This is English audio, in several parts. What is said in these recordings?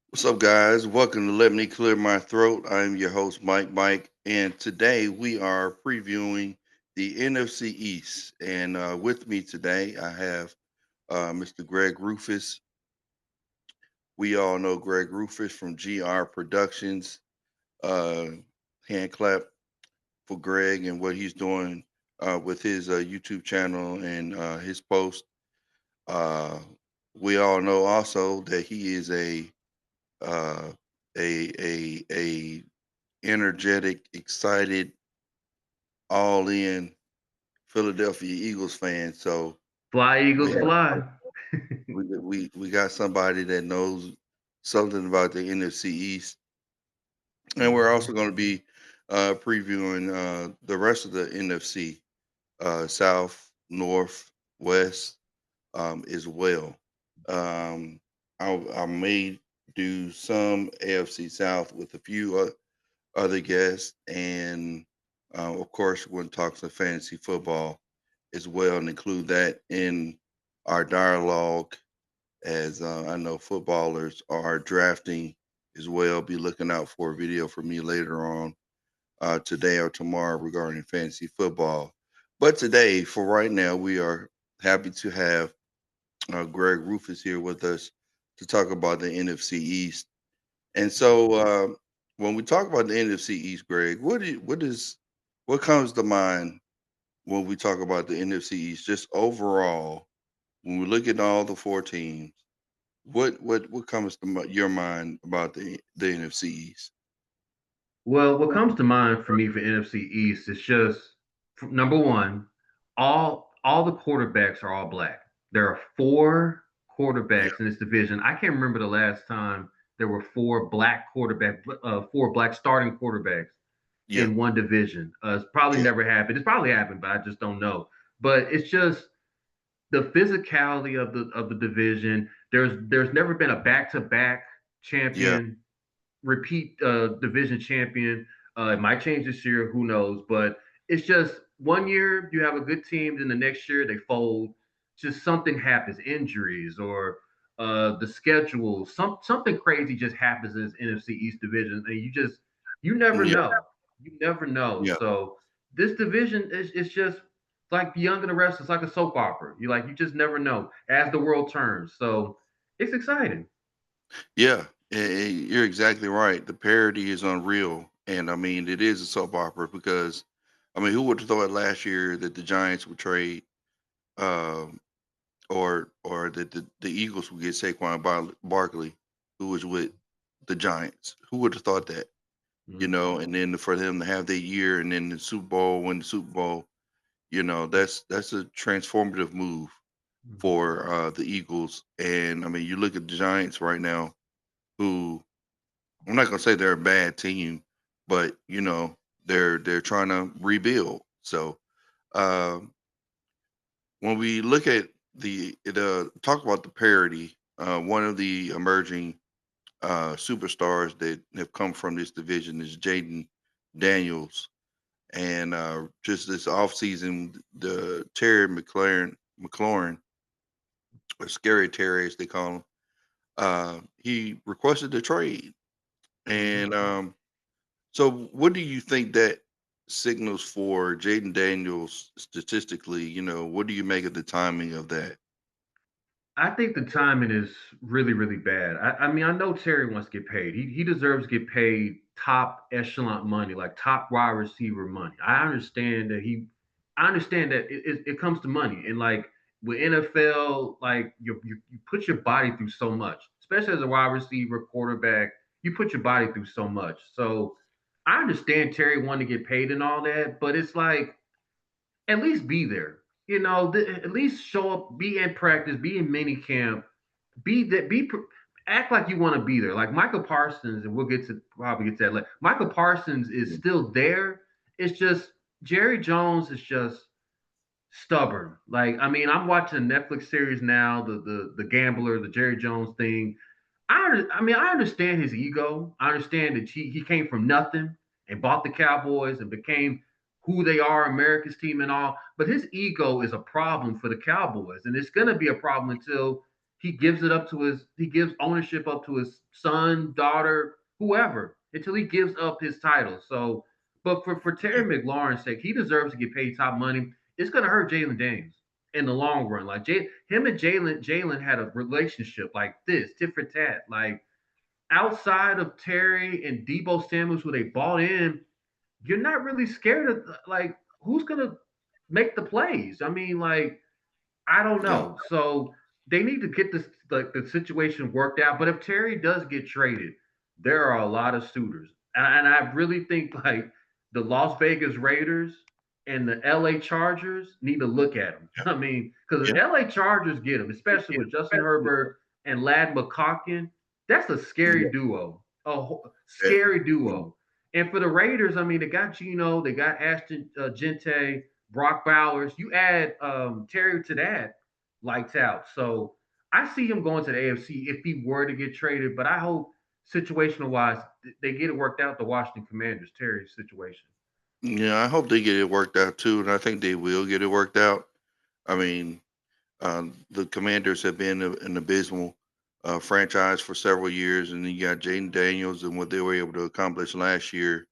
What's up, guys? Welcome to Let Me Clear My Throat. I'm your host, Mike, and today we are previewing the NFC East. And with me today, I have Mr. Greg Rufus. We all know Greg Rufus from GR Productions. Uh, Hand clap for Greg and what he's doing with his YouTube channel and his post. Uh, we all know also that he is uh, a energetic, excited, all in Philadelphia Eagles fan. So Fly we Eagles have fly. we got somebody that knows something about the NFC East, and we're also Mhm. going to be previewing the rest of the NFC, South, North, West, as well. Um, I may do some AFC South with a few other guests, and of course, we're going to talk some fantasy football as well, and include that in our dialogue. As I know footballers are drafting as well. Be looking out for a video from me later on today or tomorrow regarding fantasy football. But today, for right now, we are happy to have Greg Rufus here with us to talk about the NFC East. And so, when we talk about the NFC East, Greg, what comes to mind when we talk about the NFC East? Just overall, when we look at all the four teams, what comes to your mind about the NFC East? Well, what comes to mind for me for NFC East is just number one, all the quarterbacks are all black. There are four Yeah, quarterbacks in this division. I can't remember the last time there were four black starting quarterbacks yeah, in one division. It's probably yeah, never happened. It's probably happened, but I just don't know. But it's just the physicality of the division. There's never been a back to back yeah, champion repeat division champion. It might change this year, who knows? But it's just one year you have a good team, then the next year they fold. Just something happens, injuries or the schedule, something crazy just happens in this NFC East division, and you never yeah, know. You never know. yeah. So this division is just like Young and the Rest. It's like a soap opera. You just never know as the world turns. So it's exciting. Yeah, you're exactly right. The parody is unreal, and I mean it is a soap opera because, I mean, who would have thought last year that the Giants would trade, um, or that the Eagles would get Saquon Barkley, who was with the Giants? Who would have thought that? And then for them to have that year, and then the Super Bowl, win the Super Bowl, that's a transformative move Mhm. for the Eagles. And I mean, you look at the Giants right now, who I'm not gonna say they're a bad team, but they're trying to rebuild. So um, when we look at the talk about the parity, one of the emerging superstars that have come from this division is Jaden Daniels, and just this offseason, the Terry McLaurin, or Scary Terry as they call him, he requested a trade, and Mhm. so, what do you think that signals for Jaden Daniels statistically? What do you make of the timing of that? I think the timing is really, really bad. I mean, I know Terry wants to get paid. He deserves to get paid top echelon money, like top wide receiver money. I understand that it comes to money, and like with NFL, like you put your body through so much, especially as a wide receiver, quarterback. You put your body through so much. So I understand Terry wanting to get paid and all that, but it's like at least be there. At least show up, be in practice, be in mini camp, be that, act like you want to be there. Like Michael Parsons, and we'll probably get to that later. Michael Parsons is Yeah, still there. It's just Jerry Jones is just stubborn. Like I mean, I'm watching a Netflix series now, the Gambler, the Jerry Jones thing. I mean, I understand his ego. I understand that he came from nothing and bought the Cowboys and became who they are, America's team and all. But his ego is a problem for the Cowboys, and it's going to be a problem until he gives it up to he gives ownership up to his son, daughter, whoever, until he gives up his title. So, but for Yeah. Terry McLaurin's sake, he deserves to get paid top money. It's gonna hurt Jalen Daniels in the long run. Like him and Jalen had a relationship like this, tit for tat. Like outside of Terry and Debo Samuels, who they bought in, you're not really scared of like who's gonna make the plays. I mean, like I don't Yeah. know. So they need to get this like the situation worked out. But if Terry does get traded, there are a lot of suitors, and I really think like the Las Vegas Raiders and the LA Chargers need to look at him. Yeah. I mean, because Yeah. the LA Chargers get him, especially with Justin Herbert and Lad McConkey. That's a scary Yeah. duo, Yeah. scary Mhm. duo. And for the Raiders, I mean, they got Gino, they got Ashton Gente, Brock Bowers. You add Terry to that, lights out. So I see him going to the AFC if he were to get traded. But I hope situational wise they get it worked out. The Washington Commanders, Terry's situation. Yeah, I hope they get it worked out too, and I think they will get it worked out. I mean, the Commanders have been an abysmal franchise for several years, and you got Jaden Daniels and what they were able to accomplish last year.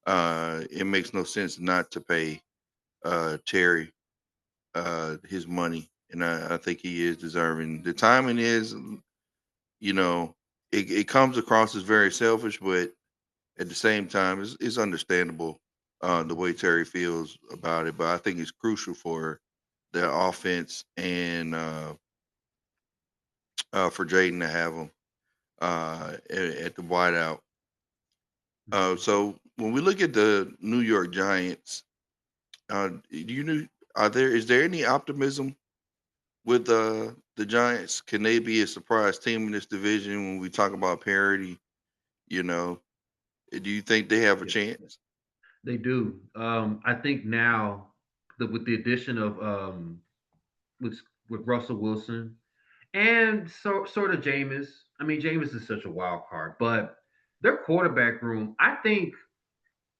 It makes no sense not to pay Terry his money, and I think he is deserving. The timing is, you know, it comes across as very selfish, but at the same time, it's understandable the Mhm. way Terry feels about it. But I think it's crucial for their offense and for Jaden to have him at the wideout. Mhm. So when we look at the New York Giants, do you know is there any optimism with the Giants? Can they be a surprise team in this division when we talk about parity? You know, do you think they have a Yeah, chance? they do. I think now with the addition of with Russell Wilson and sort of Jameis. I mean, Jameis is such a wild card, but their quarterback room. I think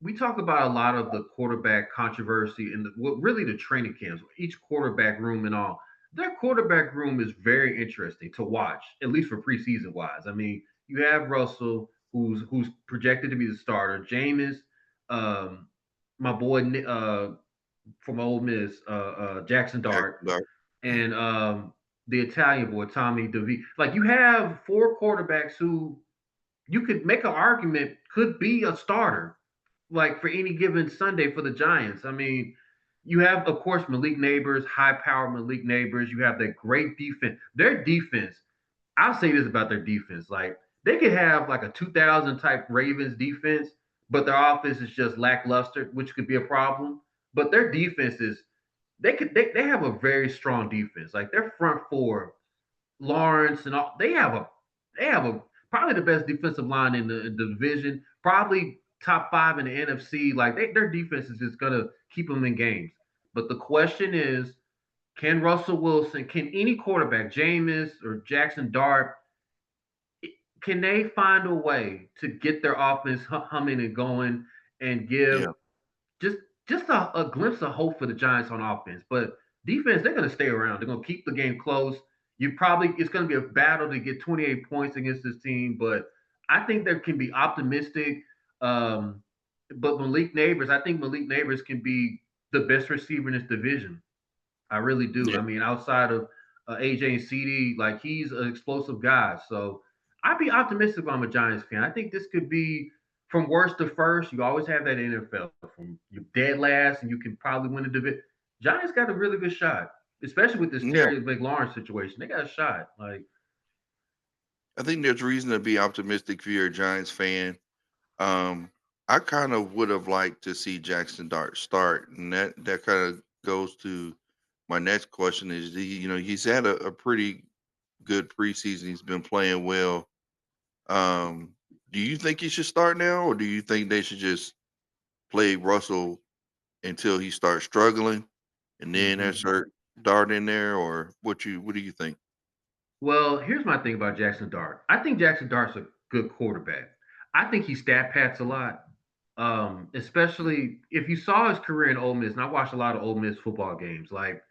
we talk about a lot of the quarterback controversy and really the training camps, each quarterback room and all. Their quarterback room is very interesting to watch, at least for preseason wise. I mean, you have Russell, who's projected to be the starter. Jameis, um, my boy from Ole Miss, Jackson Dart, Jackson Dart. Yeah. and the Italian boy Tommy DeVito. Like you have four quarterbacks who you could make an argument could be a starter, like for any given Sunday for the Giants. I mean, you have of course Malik Neighbors, high power Malik Neighbors. You have that great defense. Their defense. I'll say this about their defense: like they could have like a 2000 type Ravens defense, but their offense is just lackluster, which could be a problem. But their defense is they have a very strong defense. Like their front four, Lawrence and all, they have a probably the best defensive line in the division, probably top five in the NFC. Like their defense is just gonna keep them in games. But the question is, can Russell Wilson, can any quarterback, Jameis or Jackson Dart, can they find a way to get their offense humming and going and give Yeah. just a glimpse of hope for the Giants on offense. But defense, they're going to stay around. They're going to keep the game close. You probably it's going to be a battle to get 28 points against this team, but I think there can be optimistic. Um, but Malik Neighbors, I think Malik Neighbors can be the best receiver in this division. I really do. Yeah. I mean, outside of AJ and CD, like he's an explosive guy. So I'd be optimistic if I'm a Giants fan. I think this could be from worst to first. You always have that in NFL from you dead last, and you can probably win the division. Giants got a really good shot, especially with this Yeah. Terry McLaurin situation. They got a shot. Like, I think there's reason to be optimistic if you're a Giants fan. Um, I kind of would have liked to see Jackson Dart start, and that kind of goes to my next question: is he's had a pretty good preseason. He's been playing well. Do you think he should start now, or do you think they should just play Russell until he starts struggling, and then mhm. insert Dart in there, or what do you think? Well, here's my thing about Jackson Dart. I think Jackson Dart's a good quarterback. I think he stat pats a lot. Especially if you saw his career in Ole Miss, and I watched a lot of Ole Miss football games. Like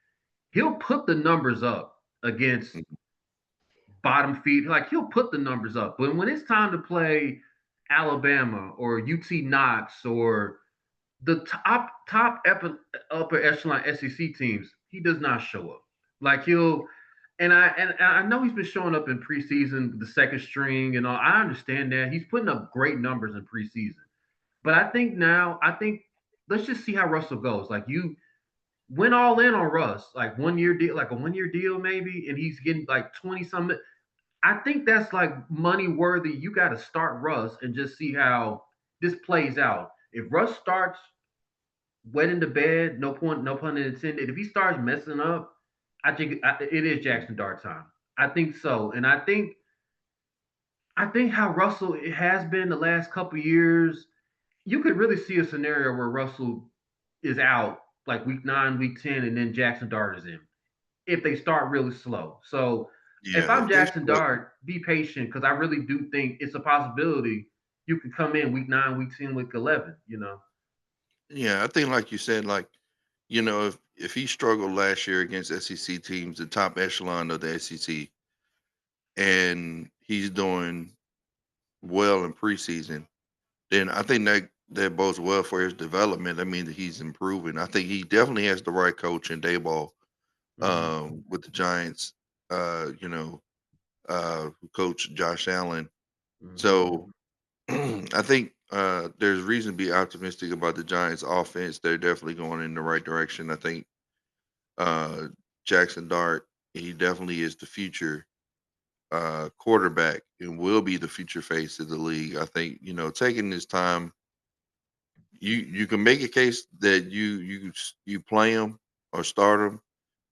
he'll put the numbers up against Mhm. bottom feed. Like he'll put the numbers up, but when it's time to play Alabama or UT Knox or the upper echelon SEC teams, he does not show up. Like he'll and I know he's been showing up in preseason, the second string and all. I understand that he's putting up great numbers in preseason, but I think let's just see how Russell goes. Like you went all in on Russ, like 1 year deal, like a 1 year deal maybe, and he's getting like 20 something. I think that's like money worthy. You got to start Russ and just see how this plays out. If Russ starts wet in the bed, no pun intended. If he starts messing up, it is Jackson Dart time. I think so, and I think how Russell it has been the last couple years. You could really see a scenario where Russell is out like week 9, week 10, and then Jackson Dart is in if they start really slow. So if Yeah, I'm if they Jackson start, Dart, be patient because I really do think it's a possibility you can come in week 9, week 10, week 11. You know. yeah, I think like you said, like if he struggled last year against SEC teams, the top echelon of the SEC, and he's doing well in preseason, then I think that bodes well for his development. I mean, that he's improving. I think he definitely has the right coach in Dayball Hmm. with the Giants. Who coached Josh Allen. Hmm. So I think there's reason to be optimistic about the Giants' offense. They're definitely going in the right direction. I think uh, Jackson Dart, he definitely is the future quarterback and will be the future face of the league. I think taking this time, you can make a case that you play him or start him.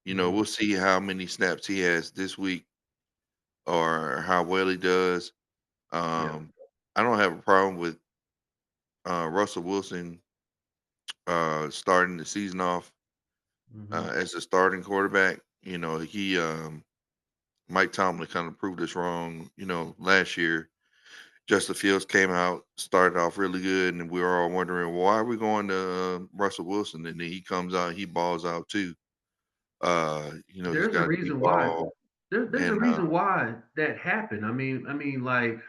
Hmm. We'll see how many snaps he has this week or how well he does. Yeah. Um, I don't have a problem with Russell Wilson starting the season off Hmm. as a starting quarterback. He Mike Tomlin kind of proved us wrong. Last year Justin Fields came out, started off really good, and we were all wondering why are we going to Russell Wilson, and then he comes out, he balls out too. He's There's a got a deep reason why. ball, There's a and reason why that happened. Like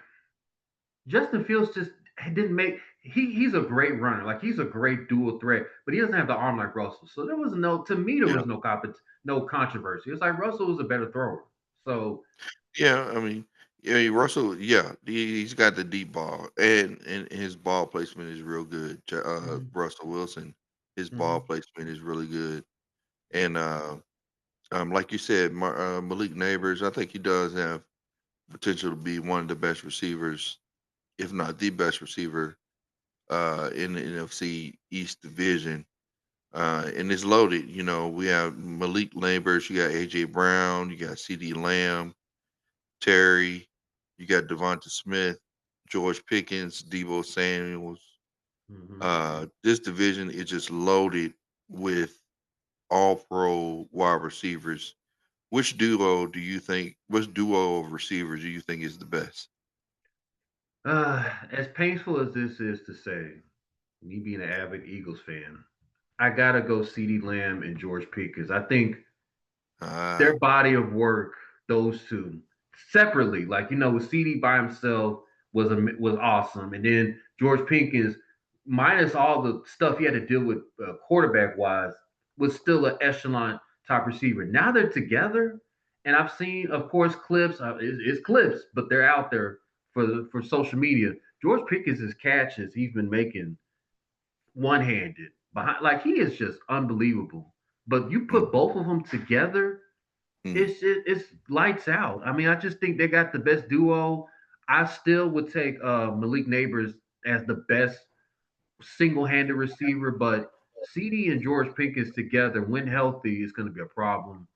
Justin Fields just didn't make. He's a great runner. Like he's a great dual threat, but he doesn't have the arm like Russell. So there was no to me there yeah, was no controversy. It's like Russell was a better thrower. So yeah. I mean, yeah, Russell, yeah, he's got the deep ball, and his ball placement is real good. mhm, Russell Wilson, his ball mhm, placement is really good, and like you said, Malik Neighbors, I think he does have potential to be one of the best receivers, if not the best receiver, in the NFC East Division. And it's loaded. We have Malik Neighbors, you got AJ Brown, you got CD Lamb, Terry, you got Devonta Smith, George Pickens, Debo Samuels. mhm. This division is just loaded with all pro wide receivers. Which duo of receivers do you think is the best? As painful as this is to say, me being an avid Eagles fan, I gotta go C.D. Lamb and George Pickens. I think Ah, their body of work, those two separately, like with CD by himself was awesome, and then George Pickens, minus all the stuff he had to deal with quarterback wise, was still an echelon top receiver. Now they're together, and I've seen, of course, clips. It's clips, but they're out there for social media. George Pickens' catches he's been making one handed behind, like he is just unbelievable. But you mm, put both of them together, mm, it's lights out. I mean, I just think they got the best duo. I still would take Malik Neighbors as the best single-handed receiver, but CD and George Pickens together, when healthy, is going to be a problem.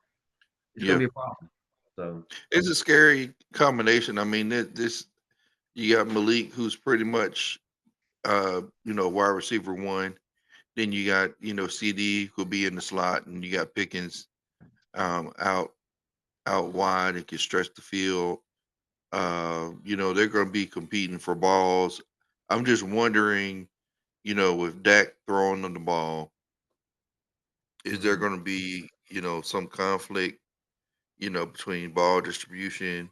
It's going yeah, to be a problem. So, it's a scary combination. I mean, this you got Malik, who's pretty much wide receiver one. Then you got CD who'll be in the slot, and you got Pickens out wide and can stretch the field. They're going to be competing for balls. I'm just wondering, with Dak throwing on the ball, is there mhm. going to be some conflict, between ball distribution?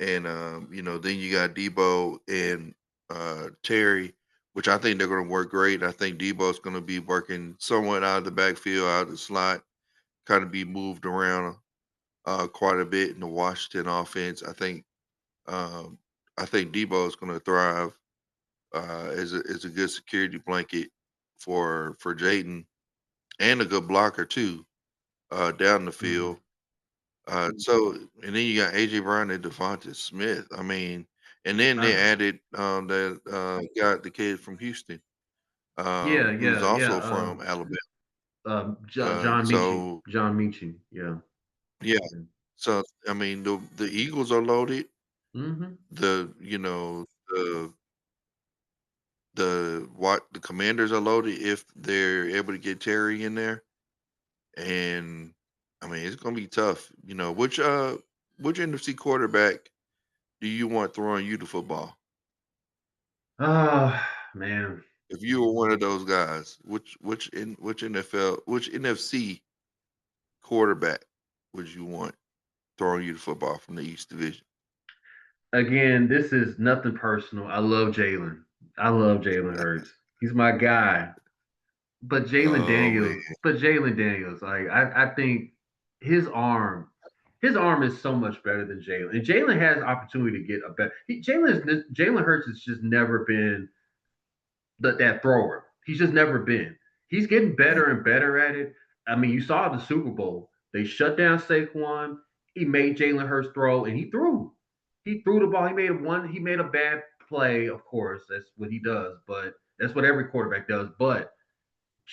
and then you got Debo and Terry, which I think they're going to work great. I think Debo's going to be working somewhat out of the backfield, out of the slot, kind of be moved around quite a bit in the Washington offense. Um, I think Debo is going to thrive as a good security blanket for Jaden and a good blocker too down the Mhm. field. So and then you got AJ Brown and Devonta Smith. I mean, and then they Uh, added that got the kid from Houston, yeah, who's yeah, yeah. also from Alabama. John Michie, So John Michie. Yeah. yeah, Yeah. so I mean the Eagles are loaded. Mhm. The you know the Commanders are loaded if they're able to get Terry in there, and I mean it's gonna be tough. Which NFC quarterback do you want throwing you the football? Oh man. If you were one of those guys, which NFL which NFC quarterback would you want throwing you the football from the East Division? Again, this is nothing personal. I love Jalen. I love Jalen Hurts. He's my guy. Oh man, But Jalen Daniels, like I think his arm, his arm is so much better than Jalen. And Jalen has opportunity to get a better. Jalen Hurts has just never been that thrower. He's just never been. He's getting yeah, better and better at it. I mean, you saw the Super Bowl. They shut down Saquon. He made Jalen Hurts throw, and he threw. He threw the ball. He made one. He made a bad play. Of course, that's what he does. But that's what every quarterback does. But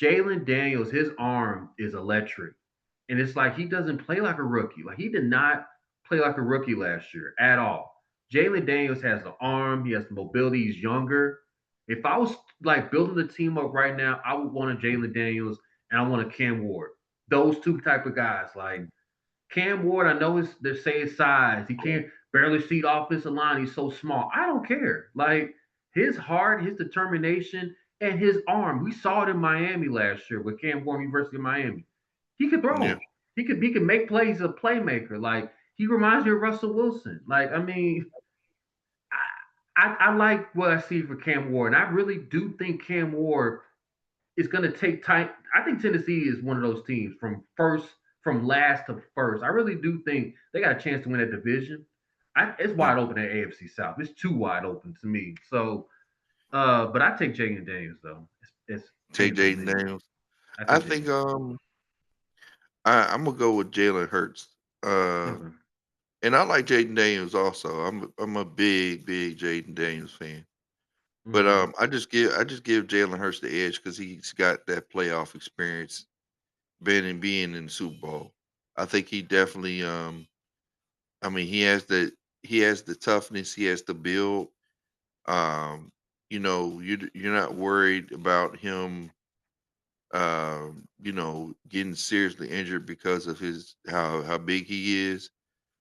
Jalen Daniels, his arm is electric. And it's like he doesn't play like a rookie. Like he did not play like a rookie last year at all. Jalen Daniels has the arm, he has the mobility, he's younger. If I was like building the team up right now, I would want a Jalen Daniels and I want a Cam Ward. Those two type of guys. Like Cam Ward, I know they say his size. He can't barely see the offensive line. He's so small. I don't care. Like his heart, his determination, and his arm. We saw it in Miami last year with Cam Ward, University of Miami. He could yeah, throw. He could make plays. A playmaker. Like he reminds me of Russell Wilson. Like I mean, I like what I see for Cam Ward, and I really do think Cam Ward it's going to take time. I think Tennessee is one of those teams from last to first. I really do think they got a chance to win that division. It's yeah. wide open at AFC South. It's too wide open to me. So, but I take Jaden Daniels though. It's Take hands on Jaden me. Daniels. I I take think Jaden. I'm gonna go with Jalen Hurts. Uh, Okay. and I like Jaden Daniels also. I'm a big Jaden Daniels fan. But Mm-hmm. I just give Jalen Hurts the edge because he's got that playoff experience, being in the Super Bowl. I think he definitely I mean he has the toughness, he has the build. Um, you're not worried about him getting seriously injured because of his how big he is.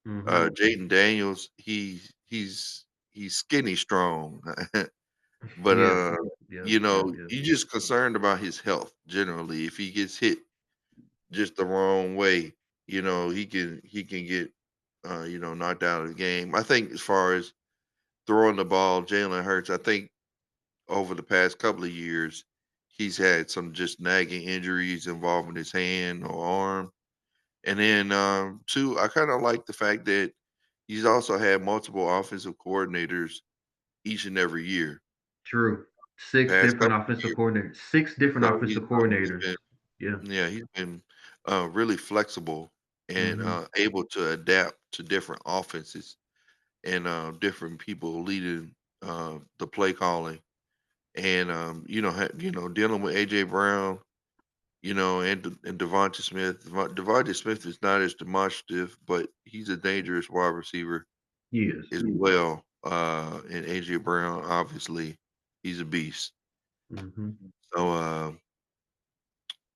Mm-hmm. Jaden Daniels, he's skinny strong. But, Yes. Yep. Yep. Yep. you're just concerned about his health generally. If he gets hit just the wrong way, he can get, knocked out of the game. I think as far as throwing the ball, Jalen Hurts, I think over the past couple of years, he's had some just nagging injuries involving his hand or arm. And then, 2, I kinda like the fact that he's also had multiple offensive coordinators each and every year. True. Six Past different couple of offensive years. coordinators. Six different So he's offensive so he's coordinators. been Yeah. yeah, he's been really flexible and Mm-hmm. able to adapt to different offenses and different people leading the play calling and dealing with AJ Brown, and Devonta Smith. Devonta Smith is not as demonstrative, but he's a dangerous wide receiver He is. as well. And AJ Brown, obviously, he's a beast. Mm-hmm. So,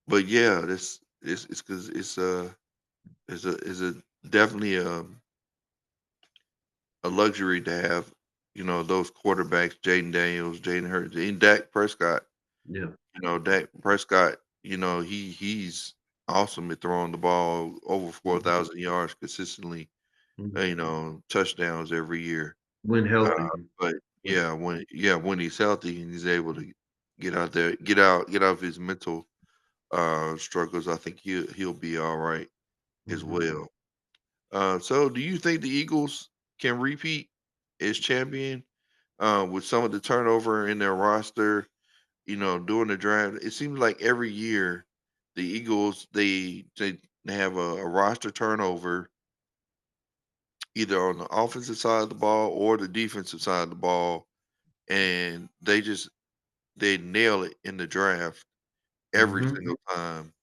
but yeah, this it's because it's a definitely a luxury to have, those quarterbacks, Jaden Daniels, Jaden Hurts, and Dak Prescott. Yeah. Dak Prescott, he's awesome at throwing the ball over Mm-hmm. 4,000 yards consistently Mhm. touchdowns every year. When Uh, healthy. but Yeah. when he's healthy and he's able to get out there, get out of his mental struggles, I think he'll be all right as Mhm. well. So do you think the Eagles can repeat as champion with some of the turnover in their roster? During the draft, it seems like every year the Eagles they have a roster turnover either on the offensive side of the ball or the defensive side of the ball, and they nail it in the draft every Mhm. single time.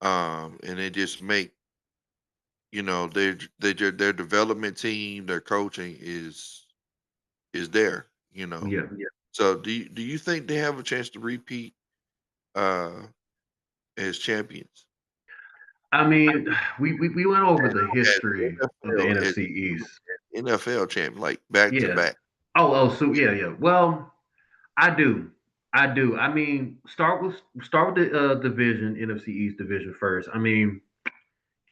And they just make their development team, their coaching is there. Yeah. So do you think they have a chance to repeat uh, as champions? I mean, we went over the As history of the NFL as NFC East. NFL champ, like back to Yeah. back. So yeah, yeah. Well, I do. I do. I mean, start with the division, NFC East division first. I mean,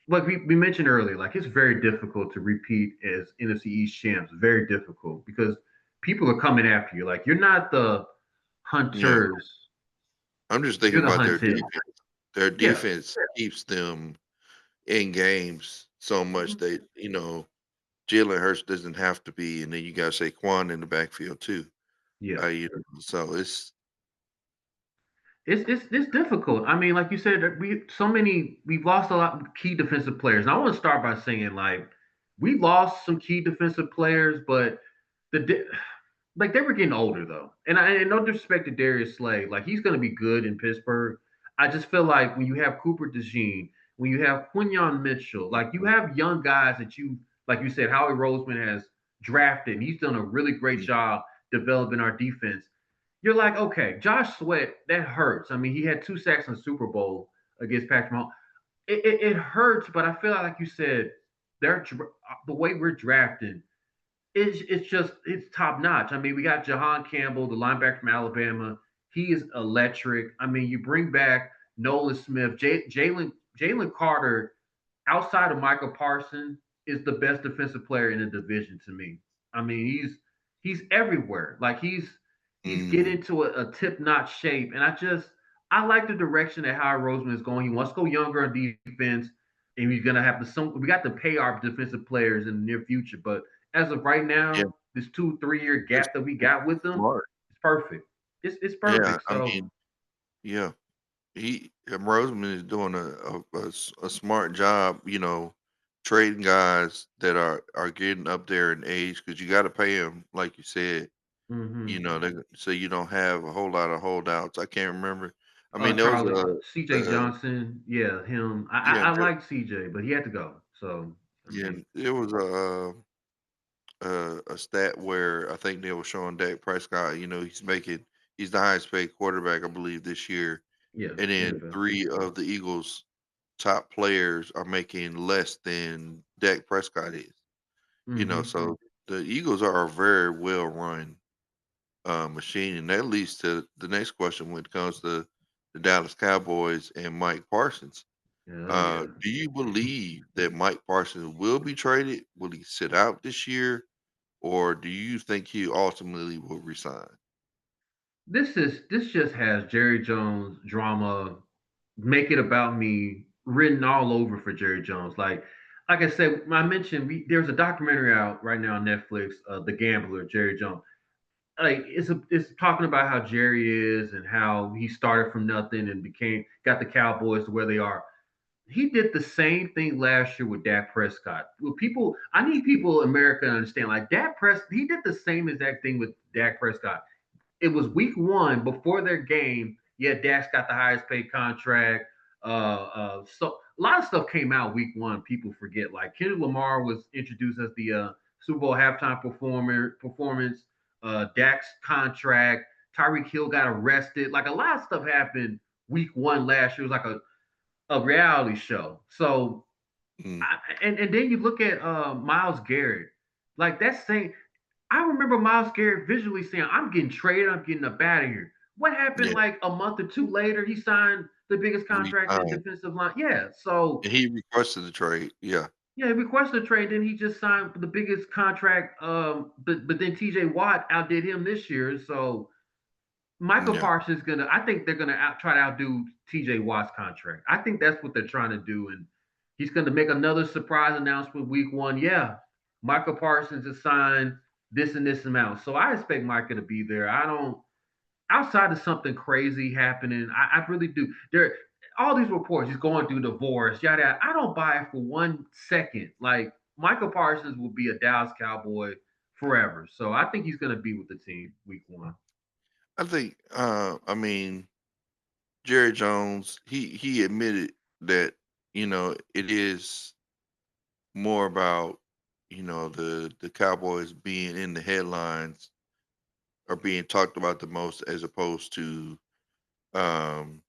like we mentioned earlier, like it's very difficult to repeat as NFC East champs. Very difficult because people are coming after you. Like you're not the Yeah, hunters, I'm just thinking you're the about their hunted. defense. Their Yeah. defense keeps them in games so much Mhm. that Jalen Hurts doesn't have to be, and then you got Saquon in the backfield too. Yeah. So it's It's difficult. I mean, like you said, we've lost a lot of key defensive players. And I want to start by saying like we lost some key defensive players, but the like they were getting older though. And no disrespect to Darius Slay, like he's going to be good in Pittsburgh. I just feel like when you have Cooper DeJean, when you have Quinyon Mitchell, like you have young guys that like you said, Howie Roseman has drafted, and he's done a really great mm, job developing our defense. You're like, okay, Josh Sweat, that hurts. I mean, he had 2 sacks in the Super Bowl against Patrick Mahomes. It hurts, but I feel like you said, the way we're drafting it's top notch. I mean, we got Jahan Campbell, the linebacker from Alabama. He is electric. I mean, you bring back Nolan Smith, Jalen Carter, outside of Michael Parsons, is the best defensive player in the division to me. I mean, he's everywhere. Like he's mm, getting to a tip notch shape, and I like the direction that Howard Roseman is going. He wants to go younger on defense, and he's gonna have to some. We got to pay our defensive players in the near future, but as of right yeah, now, this 2 3 year it's, gap that we it's got with them, smart. it's perfect. It's Yeah, perfect. I So mean, yeah, Roseman is doing a smart job. Trading guys that are getting up there in age because you got to pay them, like you said. hmm So you don't have a whole lot of holdouts. I can't remember. I mean, there was Charlie CJ uh, Johnson, yeah, him. yeah, I like CJ, but he had to go. So I yeah, mean, there was a stat where I think they were showing Dak Prescott. He's the highest paid quarterback, I believe, this year, yeah, and then NFL. three of the Eagles' top players are making less than Dak Prescott is. hmm So the Eagles are a very well run machine, and that leads to the next question when it comes to the Dallas Cowboys and Mike Parsons. Yeah, yeah. Do you believe that Mike Parsons will be traded? Will he sit out this year, or do you think he ultimately will resign? This just has Jerry Jones drama. Make it about me written all over for Jerry Jones. Like I said, I mentioned there's a documentary out right now on Netflix, The Gambler, Jerry Jones. Like it's talking about how Jerry is and how he started from nothing and became got the Cowboys to where they are. He did the same thing last year with Dak Prescott. Well, I need people in America to understand. Like Dak Prescott, he did the same exact thing with Dak Prescott. It was week one before their game. Yeah, Dak's got the highest paid contract. So a lot of stuff came out week one. People forget. Like Kendrick Lamar was introduced as the Super Bowl halftime performance. Dak's contract. Tyreek Hill got arrested. Like a lot of stuff happened week one last year. It was like a reality show. So Mm, and then you look at Miles Garrett. Like that same I remember Miles Garrett visually saying, I'm getting traded, I'm getting up out of here. What happened yeah, like a month or two later? He signed the biggest and contract in defensive line. Yeah. So he requested the trade. Yeah, Yeah, he requested a trade. Then he just signed for the biggest contract. But then T.J. Watt outdid him this year. So Michael Yeah, Parsons gonna. I think they're gonna try to outdo T.J. Watt's contract. I think that's what they're trying to do, and he's gonna make another surprise announcement week one. Yeah, Michael Parsons has signed this and this amount. So I expect Micah to be there. I don't. Outside of something crazy happening, I really do. There, all these reports, he's going through divorce, yada yada. I don't buy it for 1 second. Like Michael Parsons will be a Dallas Cowboy forever. So I think he's going to be with the team week one. I think. I mean, Jerry Jones. He admitted that it is more about the Cowboys being in the headlines or being talked about the most as opposed to um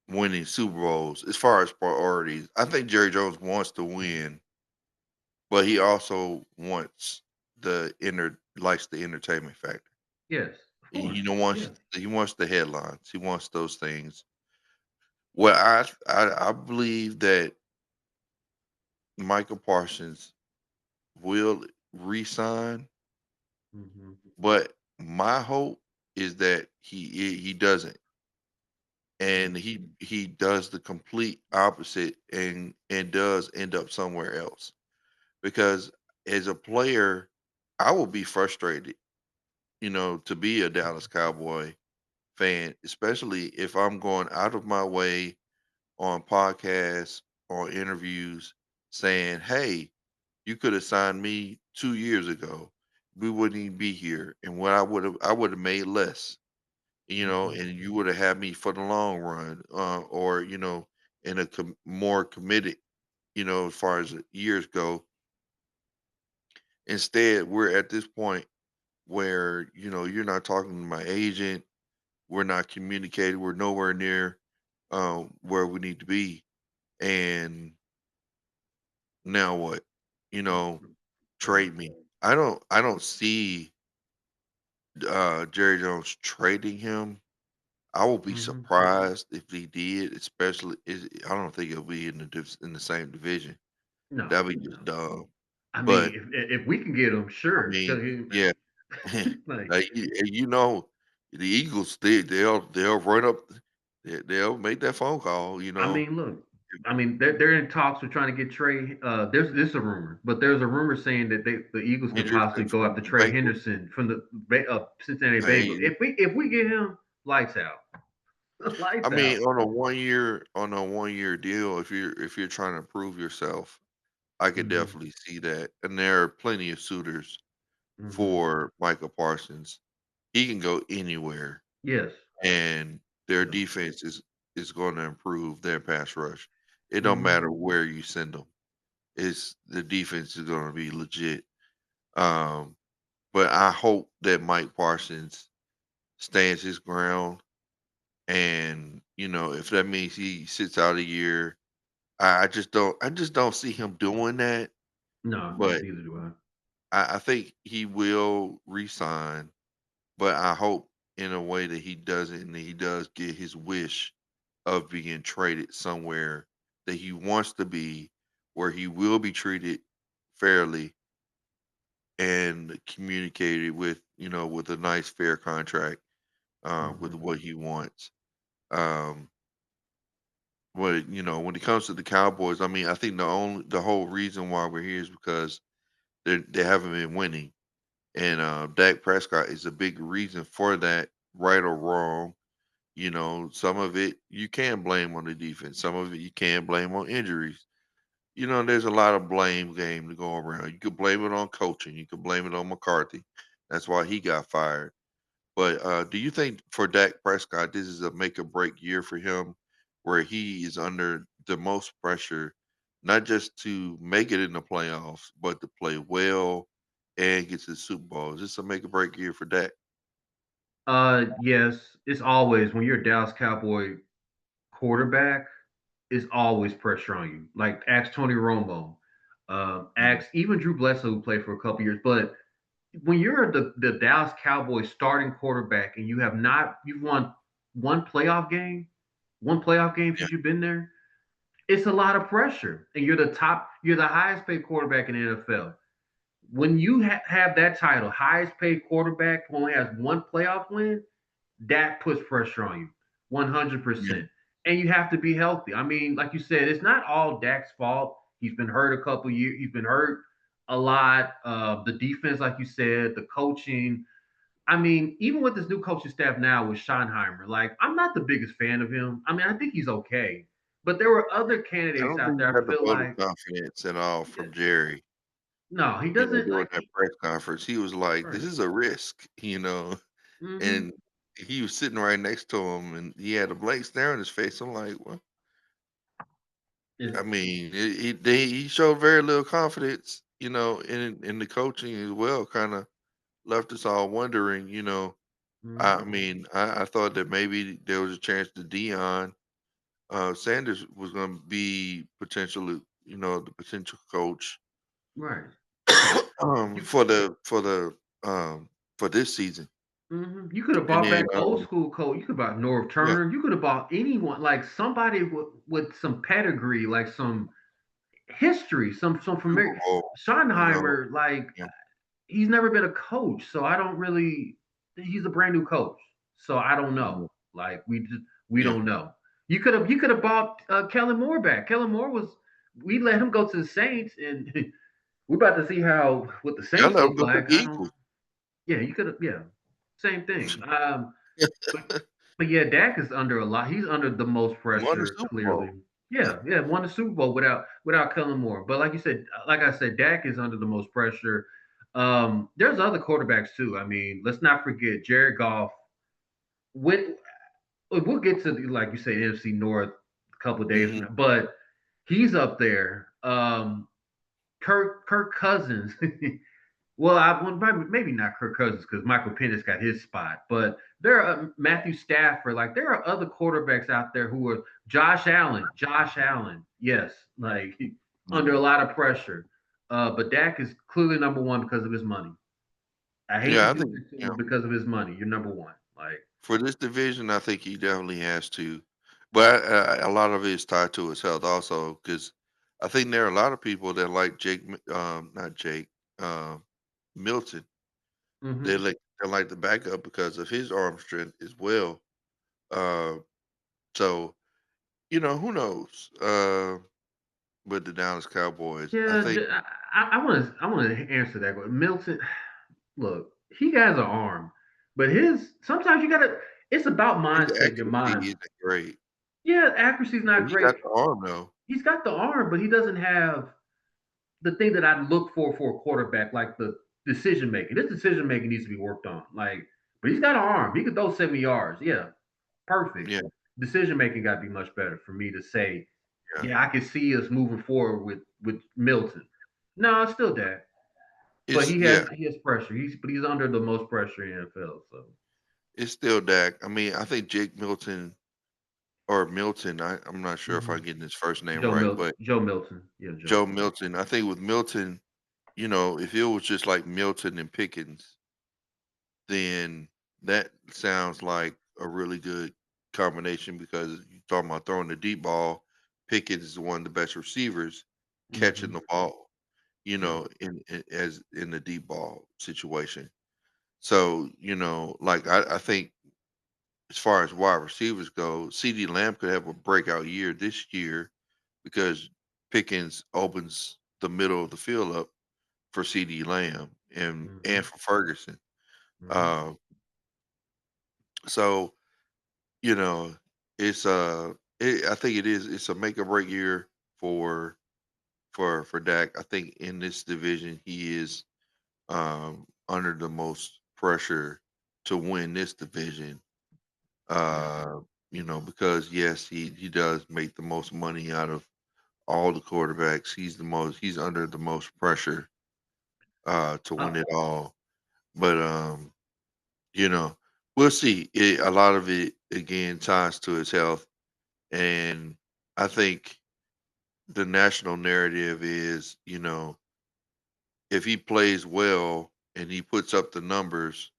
winning Super Bowls as far as priorities. I think Jerry Jones wants to win, but he also likes the entertainment factor. Yes, of He course. wants Yeah. he wants the headlines. He wants those things. Well, I believe that Michael Parsons will resign, Hmm. but my hope is that he doesn't, and Hmm. he does the complete opposite and does end up somewhere else. Because as a player, I will be frustrated, to be a Dallas Cowboy fan, especially if I'm going out of my way on podcasts or interviews saying, "Hey, you could have signed me 2 years ago. We wouldn't even be here, and what I would have made less, Hmm. and you would have had me for the long run, or in a more committed, as far as years go." Instead, we're at this point where you're not talking to my agent, we're not communicating, we're nowhere near where we need to be, and now what? You know, Right. trade me. I don't see Jerry Jones trading him. I will be Hmm. surprised if he did, especially I don't think it'll be in the same division. No, That'd be just no. dumb. I But mean, if we can get him, I sure. mean, 'Cause yeah, like, like, the Eagles, they'll run up, they'll make that phone call. I mean, look. I mean, they're in talks with trying to get Trey. There's this a rumor, but there's a rumor saying that the Eagles could possibly Henderson go from after the Trey Bengals. Henderson from the Cincinnati Bengals. Hey, If we get him, lights out, I lights mean, out. on a 1 year deal, if you're trying to prove yourself, I could Hmm. definitely see that. And there are plenty of suitors Hmm. for Michael Parsons. He can go anywhere, Yes. and their Yeah. defense is going to improve their pass rush. It don't Hmm. matter where you send them. It's the defense is going to be legit. Um, but I hope that Mike Parsons stands his ground, and if that means he sits out a year, I just don't see him doing that. No, But neither do I. I think he will resign, but I hope in a way that he doesn't, and that he does get his wish of being traded somewhere that he wants to be, where he will be treated fairly and communicated with a nice fair contract, with Hmm. what he wants. Um, when it comes to the Cowboys, I mean, I think the whole reason why we're here is because they haven't been winning, and Dak Prescott is a big reason for that, right or wrong. Some of it you can blame on the defense, some of it you can blame on injuries. There's a lot of blame game to go around. You could blame it on coaching, you could blame it on McCarthy. That's why he got fired. But do you think for Dak Prescott, this is a make or break year for him, where he is under the most pressure, not just to make it in the playoffs, but to play well and get to the Super Bowl? Is this a make or break year for Dak? Yes, it's always when you're a Dallas Cowboy quarterback, it's always pressure on you. Like ask Tony Romo, Mhm. ask even Drew Bledsoe who played for a couple years. But when you're the Dallas Cowboys starting quarterback and you've won one playoff game, one playoff game Yeah, since you've been there, It's a lot of pressure, and you're the highest paid quarterback in the NFL. When you have that title, highest paid quarterback who only has one playoff win, that puts pressure on you, Yeah, 100%. And you have to be healthy. I mean, like you said, it's not all Dak's fault. He's been hurt a couple years. He's been hurt a lot. The defense, like you said, the coaching. I mean, even with this new coaching staff now with Schottenheimer, like I'm not the biggest fan of him. I mean, I think he's okay, but there were other I candidates don't out think there. he I got the feel vote of like confidence at all from Jerry. no, he doesn't During like. that press conference, he was like, "This Right. is a risk," Mm-hmm. and he was sitting right next to him, and he had a blank stare on his face. I'm like, "Well, It's, I mean, he showed very little confidence, in the coaching as well. Kind of left us all wondering, I mhm. mean, I thought that maybe there was a chance that Dion Sanders was going to be potentially, the potential coach Right. You um for this season. You could have And bought then back old school coach. You could have bought Norv yeah, Turner. You could have bought anyone, like somebody with some pedigree, like some history, some Super familiar. Bowl, you know. Schottenheimer, like Yeah, he's never been a coach, so I don't really. He's a brand new coach, so I don't know. yeah, Like we yeah. don't know. You could have bought Kellen Moore back. Kellen Moore was. We let him go to the Saints, and we're about to see how what the Yeah, I Saints let him look go to like. the I don't. Eagles. Yeah, you could have. Yeah, same thing. But but yeah, Dak is under a lot. He's under the most Won the pressure, Super clearly. Bowl. Yeah, won the Super Bowl without Kellen Moore. But like you said, like I said, Dak is under the most pressure. There's other quarterbacks too. I mean, let's not forget Jared Goff. When we'll get to like you say, NFC North a couple of days from Mhm. now, but he's up there. Kirk Cousins. Maybe not Kirk Cousins because Michael Penix got his spot, but there are Matthew Stafford. Like there are other quarterbacks out there who are Josh Allen. Josh Allen, yes, like under Yeah. a lot of pressure. But Dak is clearly number one because of his money. I hate to Yeah, I do think, it to him because of his money. You're number one. Like, for this division, I think he definitely has to. But a lot of it is tied to his health also, because I think there are a lot of people that like not Jake, um, Milton. They hmm like the backup because of his arm strength as well. Uh, so who knows? With the Dallas Cowboys, I yeah, think I want to answer that. But Milton, look, he has an arm, but his sometimes you gotta. It's about his mindset, your accuracy mind. isn't great, Yeah, accuracy's but not he great. got the arm though. He's got the arm, but he doesn't have the thing that I look for a quarterback, like the decision making. This decision making needs to be worked on. Like, but he's got an arm. He could throw 70 yards. Yeah, perfect. Yeah, Decision making got to be much better for me to say, yeah. yeah, I can see us moving forward with Milton. No, it's still that. But It's yeah, he has pressure. He's under the most pressure in the NFL. So it's still Dak. I mean, I think Jake Milton or Milton. I'm not sure if I'm mhm. getting his first name right, but Joe Milton. Yeah, Joe. Joe Milton. I think with Milton, if it was just like Milton and Pickens, then that sounds like a really good combination because you're talking about throwing the deep ball. Pickens is one of the best receivers catching hmm the ball, Yeah. in the deep ball situation. So, like I think as far as wide receivers go, CD Lamb could have a breakout year this year because Pickens opens the middle of the field up for CD Lamb and hmm for Ferguson. hmm Uh, so you know, it's I think it's a make or break year for for Dak. I think in this division he is under the most pressure to win this division. Yeah. Uh, because yes, he does make the most money out of all the quarterbacks. He's under the most pressure to Uh, win it all. But you know, we'll see. A lot of it again ties to his health, and I think the national narrative is, if he plays well and he puts up the numbers,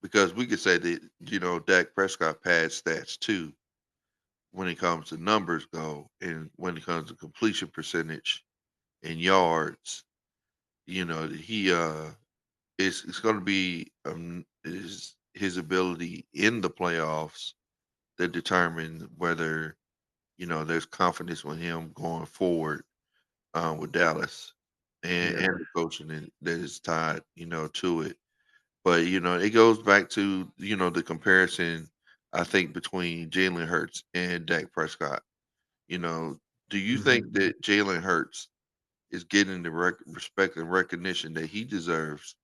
because we could say that, Dak Prescott pads stats too. when it comes to numbers go, and when it comes to completion percentage and yards. He it's going to be is his ability in the playoffs that determine whether there's confidence with him going forward with Dallas Yeah. and the coaching that is tied to it. But it goes back to the comparison I think between Jalen Hurts and Dak Prescott. You know, do you Hmm. think that Jalen Hurts is getting the respect and recognition that he deserves?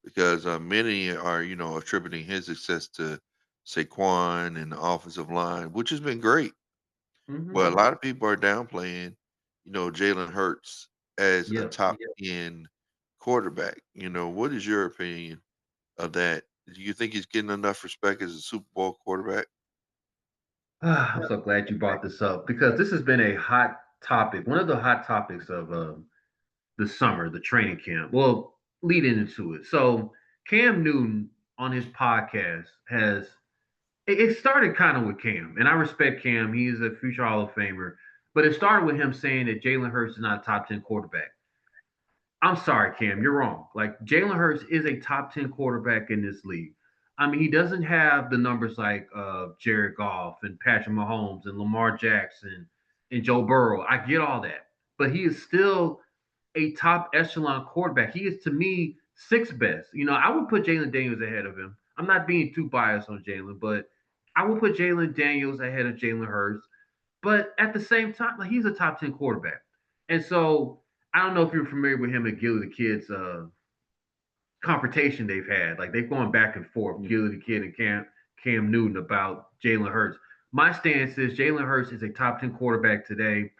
Because many are, attributing his success to Saquon and the offensive line, which has been great. Hmm. But a lot of people are downplaying, Jalen Hurts as a Yeah. top 10 quarterback. What is your opinion of that? Do you think he's getting enough respect as a Super Bowl quarterback? I'm so glad you brought this up because this has been a hot topic, one of the hot topics of the summer, the training camp. Well, leading into it. So Cam Newton on his podcast has it started kind of with Cam, and I respect Cam. He's a future Hall of Famer, but it started with him saying that Jalen Hurts is not a top 10 quarterback. I'm sorry, Cam, you're wrong. Like Jalen Hurts is a top 10 quarterback in this league. I mean, he doesn't have the numbers like Jared Goff and Patrick Mahomes and Lamar Jackson and Joe Burrow. I get all that, but he is still a top echelon quarterback. He is to me sixth best. I would put Jalen Daniels ahead of him. I'm not being too biased on Jalen, but I would put Jalen Daniels ahead of Jalen Hurts. But at the same time, like he's a top 10 quarterback. And so I don't know if you're familiar with him and Gilly the Kid's confrontation they've had. Like they've gone back and forth, Mm. Gilly the Kid and Cam Newton about Jalen Hurts. My stance is Jalen Hurts is a top 10 quarterback today.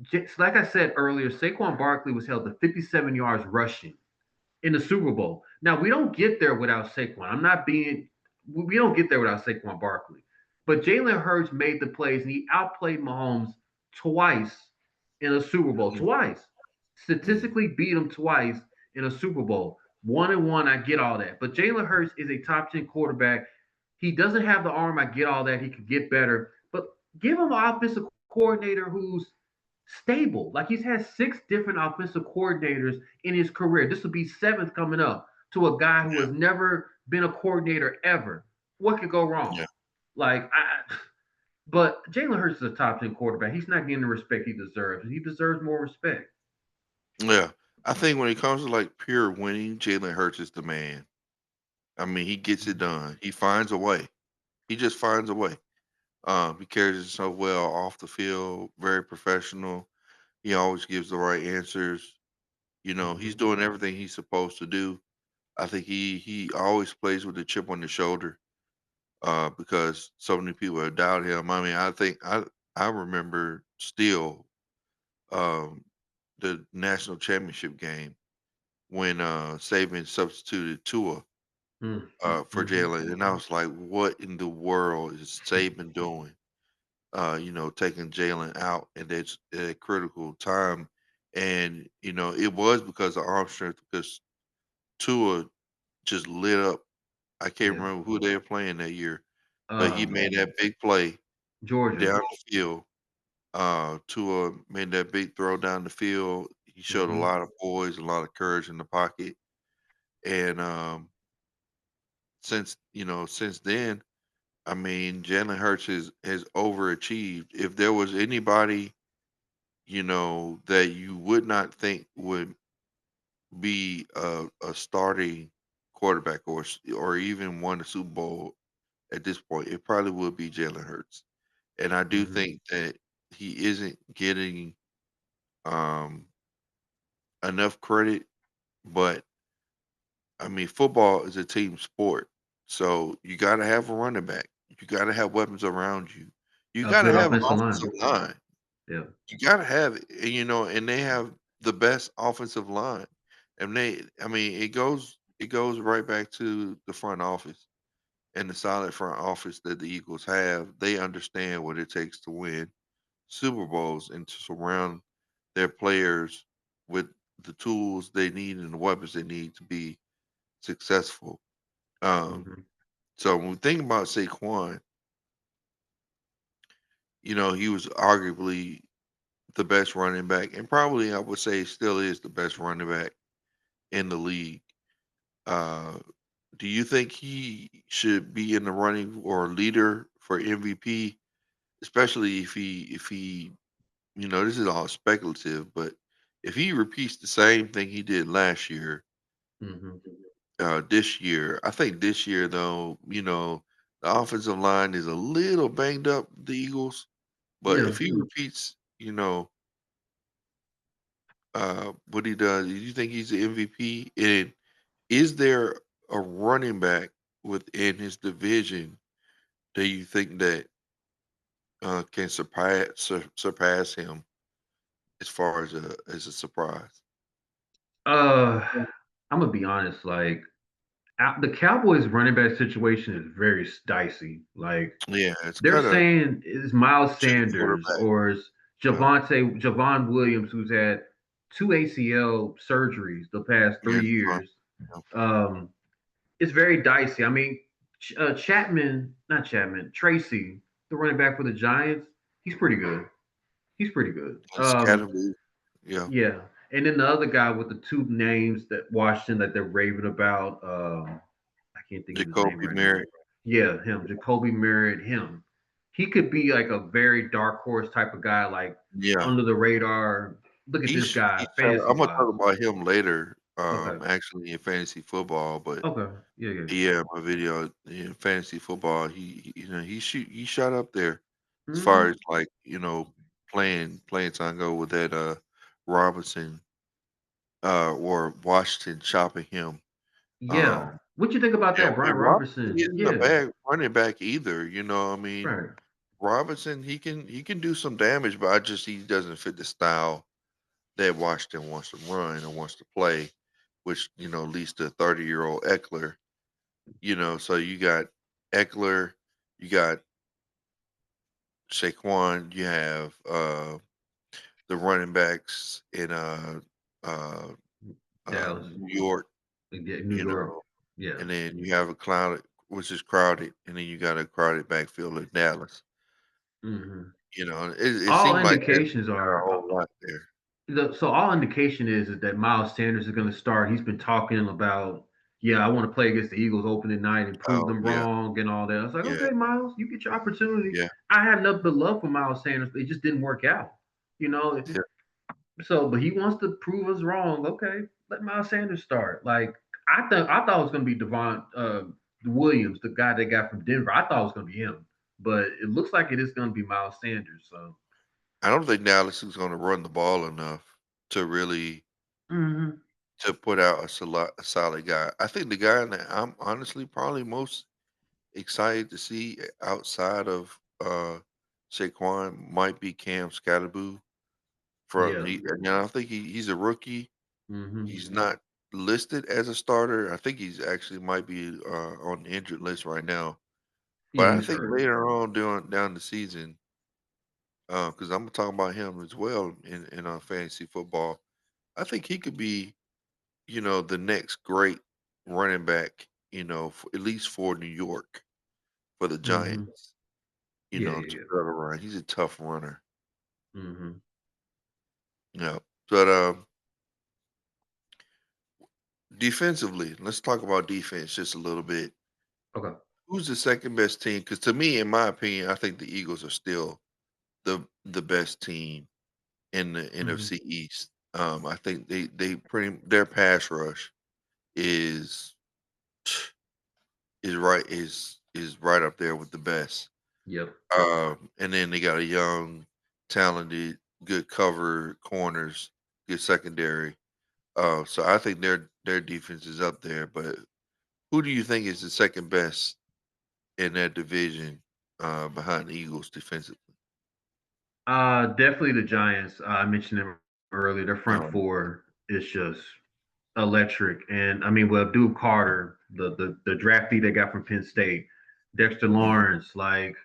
Just like I said earlier, Saquon Barkley was held to 57 yards rushing in the Super Bowl. Now we don't get there without Saquon. I'm not being we don't get there without Saquon Barkley. But Jalen Hurts made the plays and he outplayed Mahomes twice in a Super Bowl. Mhm. Twice. Mhm. Statistically beat him twice in a Super Bowl. 1-1, I get all that. But Jalen Hurts is a top 10 quarterback. He doesn't have the arm, I get all that. He could get better. But give him an offensive coordinator who's stable. Like he's had six different offensive coordinators in his career. This will be seventh coming up to a guy who Yeah, has never been a coordinator ever. What could go wrong? yeah, Like but Jalen Hurts is a top 10 quarterback. He's not getting the respect he deserves. He deserves more respect. yeah. I think when it comes to like pure winning, Jalen Hurts is the man. I mean, he gets it done. He finds a way. He just finds a way. He carries himself well off the field, very professional. He always gives the right answers. He's Mm-hmm. doing everything he's supposed to do. I think he always plays with a chip on the shoulder, because so many people have doubted him. I mean, I remember still, um, the national championship game when Saban substituted Tua for Mm-hmm. Jalen, and I was like, "What in the world is Saban doing?" Taking Jalen out at that critical time. And, it was because of arm strength, because Tua just lit up. I can't Yeah. remember who they were playing that year, but he Um, made that big play Georgia. down the field. Tua made that big throw down the field. He showed a Mm-hmm. lot of poise, a lot of courage in the pocket. And since then, I mean, Jalen Hurts has overachieved. If there was anybody that you would not think would be a starting quarterback, or even won the Super Bowl at this point, it probably would be Jalen Hurts. And I do Mm-hmm. think that he isn't getting um, enough credit, but I mean, football is a team sport, so you got to have a running back. You got to have weapons around you. You A got to good have an offensive line. offensive line. Yeah. You gotta have it, and they have the best offensive line, and I mean, it goes right back to the front office and the solid front office that the Eagles have. They understand what it takes to win Super Bowls and to surround their players with the tools they need and the weapons they need to be successful. Um, Mm-hmm. so when we think about Saquon, he was arguably the best running back, and probably I would say still is the best running back in the league. Uh, do you think he should be in the running or leader for MVP, especially if he, this is all speculative, but if he repeats the same thing he did last year, Hmm. this year, I think this year though, the offensive line is a little banged up, the Eagles, but Yeah. if he repeats, what he does, do you think he's the MVP? And is there a running back within his division that you think that can surpass him as far as a surprise? Uh, I'm gonna be honest. Like the Cowboys' running back situation is very dicey. Like Yeah, it's they're kind of saying is Miles two Sanders quarterback. or is Yeah, Javon Williams, who's had two ACL surgeries the past yeah, 3 years. yeah. Um, it's very dicey. I mean, not Chapman, Tracy, the running back for the Giants, he's pretty good. He's pretty good. It's kind of yeah, Yeah. And then the other guy with the two names that Washington that they're raving about, I can't think of his name Jacoby right now. Merritt. Yeah, him, Jacoby Merritt, him. He could be like a very dark horse type of guy, like Yeah, under the radar. Look at this he's guy, trying. fantasy I'm gonna wise. talk about him later. Okay. Actually in fantasy football, but Okay. Yeah, yeah, yeah. yeah, my video in fantasy football, he shot up there as far Hmm. as like playing time go with that Robinson or Washington chopping him. Yeah. Um, What you think about yeah, that, Brian and Robinson Robertson? isn't a Yeah. bad running back either. I mean, Right. Robinson he can do some damage, but he doesn't fit the style that Washington wants to run or wants to play, which leads to 30-year-old Eckler. So you got Eckler, you got Saquon, you have the running backs in uh, Dallas. New York, Yeah, New you York. know, Yeah. and then you have a cloud which is crowded, and then you got a crowded backfield in Dallas. Hmm. It All seemed like there's indications not a are whole lot there. so all indication is that Miles Sanders is going to start. He's been talking about, yeah, I want to play against the Eagles opening night and prove Oh them yeah, wrong and all that. I was like, yeah, okay, Miles, you get your opportunity. yeah, I had nothing but love for Miles Sanders. It just didn't work out, you know. yeah. So, but he wants to prove us wrong. Okay, let Miles Sanders start. Like I thought it was going to be Devon Williams, the guy they got from Denver. I thought it was going to be him, but it looks like it is going to be Miles Sanders. So. I don't think Dallas is going to run the ball enough to really Hmm. to put out a solid guy. I think the guy that I'm honestly probably most excited to see outside of Saquon might be Cam Scatterboo Yeah. and I think he's a rookie. Hmm. He's not listed as a starter. I think he's actually might be on the injured list right now. Yeah, But I he's think hurt. later on down the season, because I'm talking about him as well in fantasy football. I think he could be the next great running back. At least for New York for the Hmm. Giants. Yeah, To yeah, be able to run. He's a tough runner. yeah. Hmm. Yeah. But defensively, let's talk about defense just a little bit. Okay. Who's the second best team? Because to me, in my opinion, I think the Eagles are still the best team in the Hmm. NFC East. I think their pass rush is is right up there with the best. Yep. And then they got a young, talented, good cover corners, good secondary. So I think their defense is up there. But who do you think is the second best in that division behind the Eagles defensively? Definitely the Giants. I mentioned them earlier. Their front Um, four is just electric. And I mean, with Abdul Carter, the draftee they got from Penn State, Dexter mhm, Lawrence, like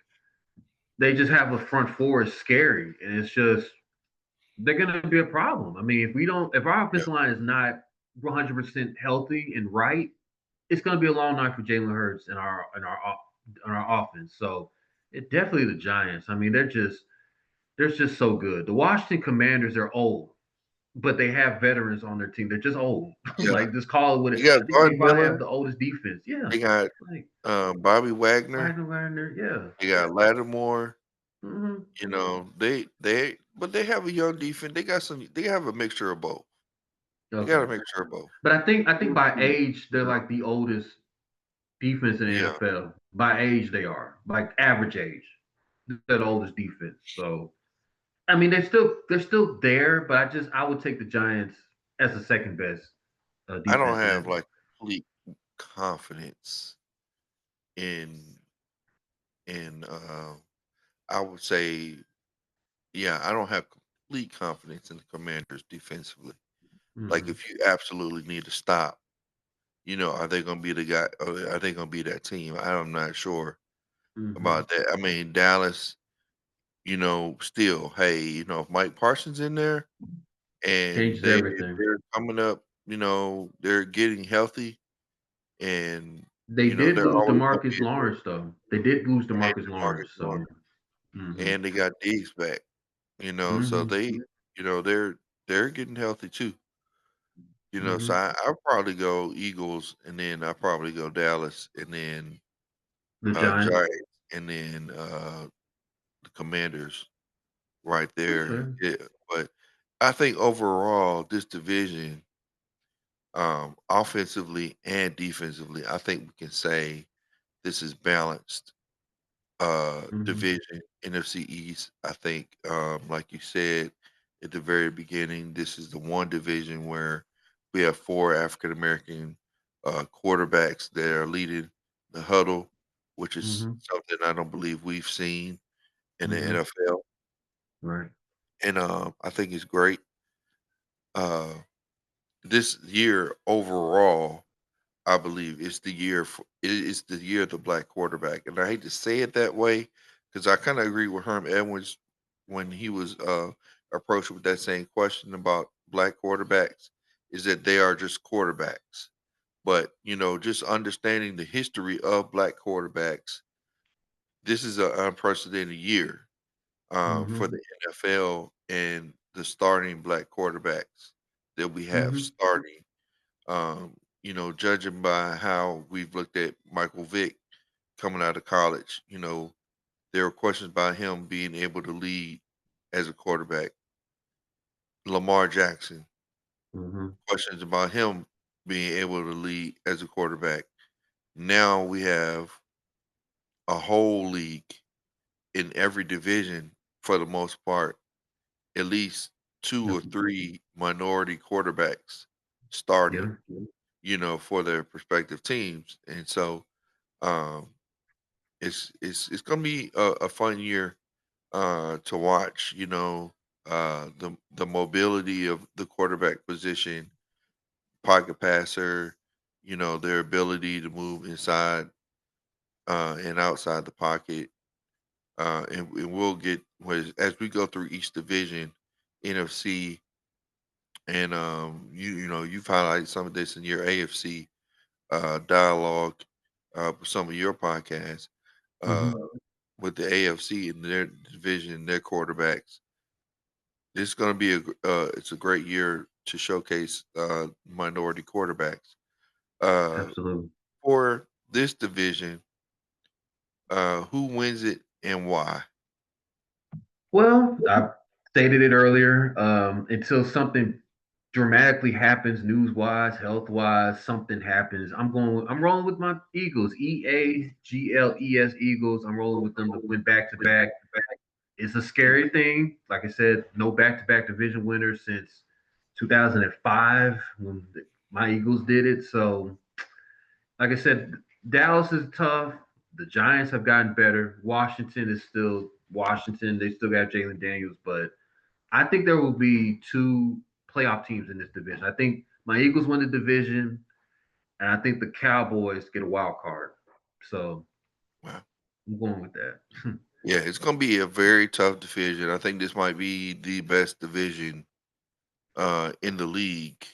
they just have a front four is scary. And it's just they're gonna be a problem. I mean, if our yeah, offensive line is not 100% healthy and right, it's going to be a long night for Jalen Hurts and our offense. So it definitely the Giants. I mean, they're just they're just so good. The Washington Commanders are old, but they have veterans on their team. They're just old. Yeah, Like just call it what it. they got I think they Von probably have Miller. the oldest defense. Yeah, They got like Bobby Wagner. Wagner, Wagner. Yeah. They got Lattimore. Hmm. You know, but they have a young defense. They got some. They have a mixture of both. They got Okay. a mixture of both. But I think by age they're like the oldest defense in the Yeah, NFL. By age they are like average age. They're the oldest defense. So I mean they're still there, but I would take the Giants as the second best I don't defense in have that. like complete confidence in in. I would say, yeah, I don't have complete confidence in the Commanders defensively. Like, Hmm. if you absolutely need to stop, are they going to be the guy? Or are they going to be that team? I'm not sure Hmm. about that. I mean, Dallas, still, hey, if Mike Parsons in there and Changes everything. they're coming up, they're getting healthy, and They did they're lose always going to Demarcus be a Lawrence though. They did lose and Demarcus Marcus Lawrence. So Lawrence, hmm. and they got Diggs back. So Hmm. they're getting healthy too. So Hmm. I'll probably go Eagles, and then I'll probably go Dallas, and then The Giants. Giants, and then the Commanders right there. Okay. Yeah, but I think overall this division, offensively and defensively, I think we can say this is balanced Hmm. division, NFC East. I think, like you said at the very beginning, this is the one division where we have four African American quarterbacks that are leading the huddle, which is Hmm. something I don't believe we've seen in the Hmm. NFL, Right. and I think it's great. Uh, this year overall, I believe it's the year it's the year of the black quarterback, and I hate to say it that way because I kind of agree with Herm Edwards when he was approached with that same question about black quarterbacks, is that they are just quarterbacks. But just understanding the history of black quarterbacks, this is an unprecedented year for Hmm. the NFL and the starting black quarterbacks that we have Hmm. starting. Judging by how we've looked at Michael Vick coming out of college, there were questions about him being able to lead as a quarterback. Lamar Jackson, Hmm. questions about him being able to lead as a quarterback. Now we have a whole league in every division for the most part, at least two or Yep. three minority quarterbacks starting, Yeah. for their respective teams. And so um it's gonna be a fun year to watch. The mobility of the quarterback position, pocket passer, their ability to move inside and outside the pocket, and we'll get as we go through each division, NFC, and you've highlighted some of this in your AFC dialogue with some of your podcasts. Uh, Hmm. with the AFC and their division, their quarterbacks. This is going to be it's a great year to showcase minority quarterbacks. Uh, Absolutely. for this division, who wins it and why? Well, I stated it earlier. Until something dramatically happens, news wise, health wise, something happens. I'm rolling with my Eagles. EAGLES Eagles. I'm rolling with them to win back to back. It's a scary thing. Like I said, no back to back division winners since 2005 when my Eagles did it. So, like I said, Dallas is tough. The Giants have gotten better. Washington is still Washington. They still got Jalen Daniels, but I think there will be two playoff teams in this division. I think my Eagles win the division, and I think the Cowboys get a wild card. So Wow. I'm going with that. Yeah, it's going to be a very tough division. I think this might be the best division in the league.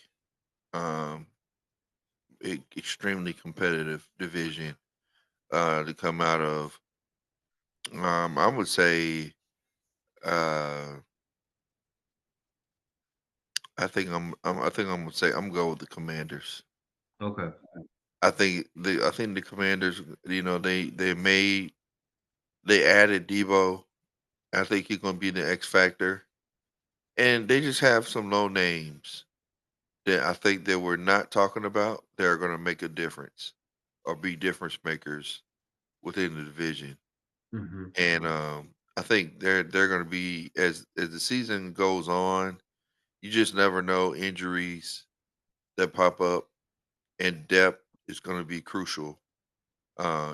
Um, Extremely competitive division to come out of. I would say Uh, I think I'm gonna say I'm gonna go with the Commanders. Okay. I think the Commanders, they added Debo. I think he's gonna be the X factor, and they just have some low names that I think that we're not talking about. They're gonna make a difference or be difference makers within the division. Hmm. And I think they're gonna be as the season goes on. You just never know injuries that pop up, and depth is going to be crucial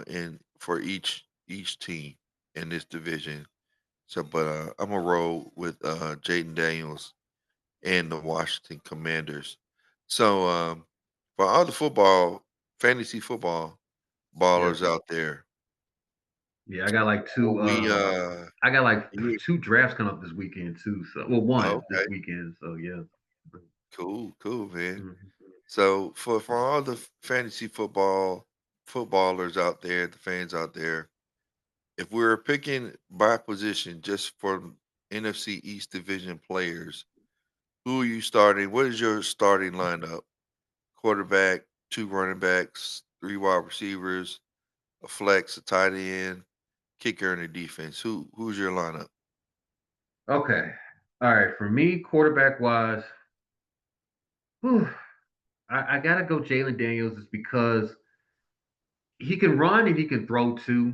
in for each team in this division. So, but I'm gonna roll with Jaden Daniels and the Washington Commanders. So, for all the fantasy football Yeah. ballers out there, Yeah. I got like two. we I got like you- two drafts coming up this weekend too. So, well, one this okay, weekend. So yeah. cool, man. Mhm. So for all the fantasy footballers out there, the fans out there, if we're picking by position just for NFC East division players, who are you starting? What is your starting lineup? Quarterback, two running backs, three wide receivers, a flex, a tight end, kicker, and a defense. Who's your lineup? Okay. All right. For me, quarterback wise, whew, I gotta go Jalen Daniels is because he can run and he can throw too.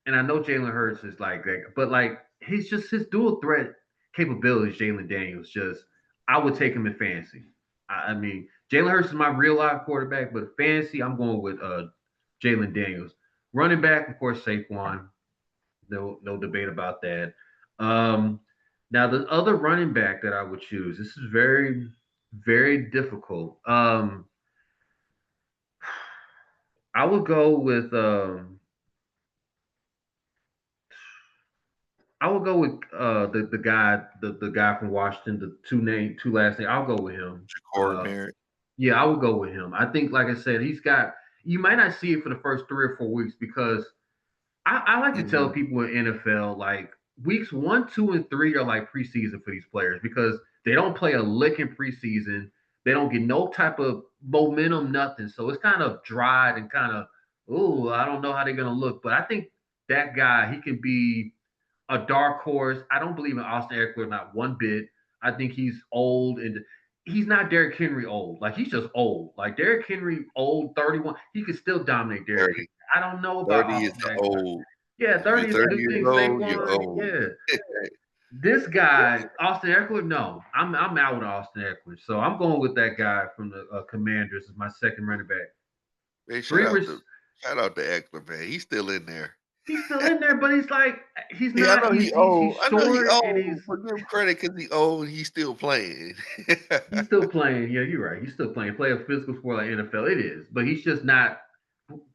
And I know Jalen Hurts is like that, but like he's just his dual threat capabilities. Jalen Daniels just I would take him in fantasy. I mean, Jalen Hurts is my real life quarterback, but fantasy I'm going with Jalen Daniels. Running back, of course, Saquon. No debate about that. Um, now the other running back that I would choose. This is very difficult. I would go with the guy from Washington, the two last name. I'll go with him. Ja'Cory Parent. Yeah, I would go with him. I think, like I said, he's got. You might not see it for the first 3 or 4 weeks because I like to tell Mhm. people in NFL like weeks 1, 2, and 3 are like preseason for these players because they don't play a lick in preseason. They don't get no type of momentum, nothing. So it's kind of dried and kind of, oh, I don't know how they're gonna look. But I think that guy, he can be a dark horse. I don't believe in Austin Eckler not one bit. I think he's old and he's not Derrick Henry old. Like he's just old. Like Derrick Henry old 31, he could still dominate Derrick Henry. 30. I don't know about 30 is Austin the Eckler. old. Yeah, If you're 30 is the 30 new years thing. old, you're Saquon, old. yeah. This guy, Austin Eckler, no. I'm out with Austin Eckler. So I'm going with that guy from the Commanders as my second running back. Man, Three res- shout out to Eckler, man. He's still in there. he's still in there, but he's like he's Yeah, I not know he he's old. I know he short and old, but give him credit because he old and he's still playing. he's still playing. Yeah, you're right. He's still playing. Play a physical sport like NFL. It is, but he's just not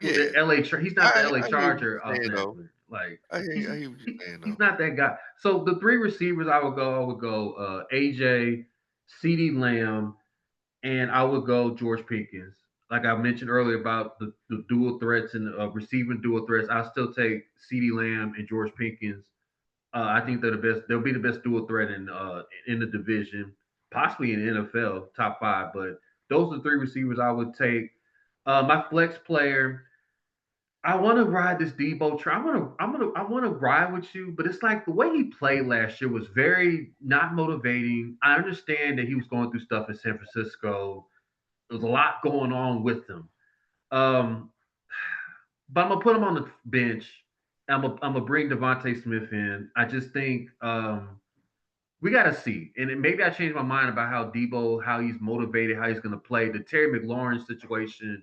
the Yeah. LA. He's not the LA I hear what Charger you're saying Austin though. Eckler. Like I hear what you're saying he's though. not that guy. So the three receivers I would go AJ, CD Lamb, and I would go George Pickens. Like I mentioned earlier about the dual threats and receiving dual threats, I still take CD Lamb and George Pickens. I think they're the best. They'll be the best dual threat in the division, possibly in the NFL top five. But those are the three receivers I would take. My flex player, I want to ride this Debo train. I want to ride with you, but it's like the way he played last year was very not motivating. I understand that he was going through stuff in San Francisco. There was a lot going on with him. Um, but I'm gonna put him on the bench. I'm gonna bring Devontae Smith in. I just think we got to see. And maybe I changed my mind about how Debo, how he's motivated, how he's going to play. The Terry McLaurin situation,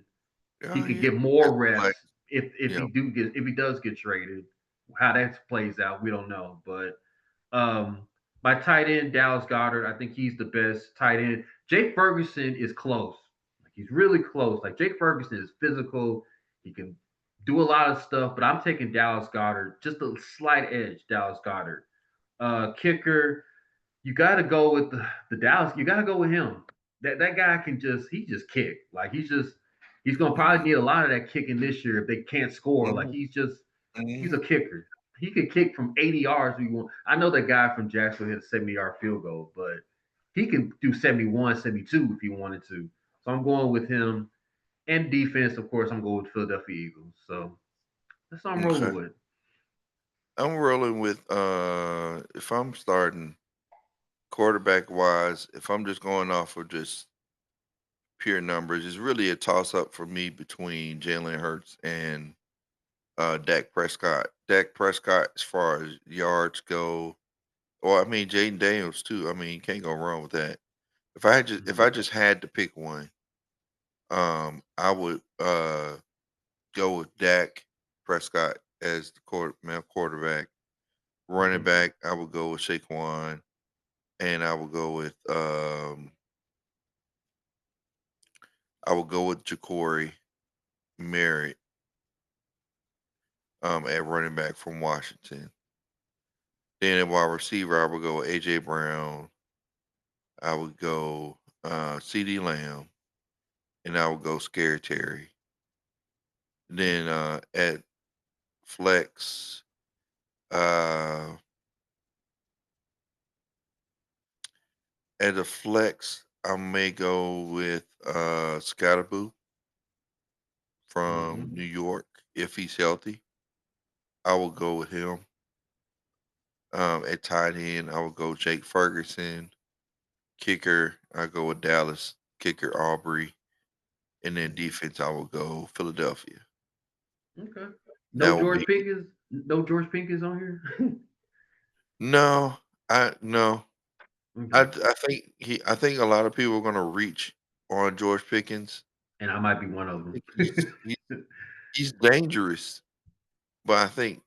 he Oh could yeah, get that's more a reps flex. if Yeah. he does get traded. How that plays out, we don't know. But my tight end Dallas Goddard, I think he's the best tight end. Jake Ferguson is close. Like he's really close. Like Jake Ferguson is physical. He can do a lot of stuff, but I'm taking Dallas Goddard, just a slight edge. Dallas Goddard. Kicker, you got to go with the Dallas. You got to go with him. That guy can just kick. Like he's gonna probably Mhm. need a lot of that kicking this year if they can't score. Like Mhm. he's a Mhm. kicker. he could kick from 80 yards if you want. I know that guy from Jacksonville hit a 70-yard field goal, but he can do 71, 72 if he wanted to. So I'm going with him. And defense, of course, I'm going with Philadelphia Eagles. So that's what I'm rolling Okay. with. I'm rolling with if I'm starting quarterback wise, if I'm just going off of just pure numbers, it's really a toss up for me between Jalen Hurts and Dak Prescott. Dak Prescott, as far as yards go, or I mean Jaden Daniels too. I mean, you can't go wrong with that. If Mhm. I just had to pick one, I would go with Dak Prescott as the male quarterback. Running Mhm. back, I would go with Saquon, and I would go with Ja'Cory Merritt at running back from Washington. Then at wide receiver, I would go with AJ Brown. I would go CD Lamb, and I would go Scary Terry. Then at flex, uh, at a flex, I may go with Scatterboo from Mhm. New York if he's healthy. I will go with him. At tight end, I will go Jake Ferguson. Kicker, I go with Dallas. Kicker Aubrey, and then defense, I will go Philadelphia. Okay. That No will George be Pickens. No George Pickens on here. no, no. Okay. I think a lot of people are gonna reach on George Pickens. And I might be one of I them. think he's dangerous, but I think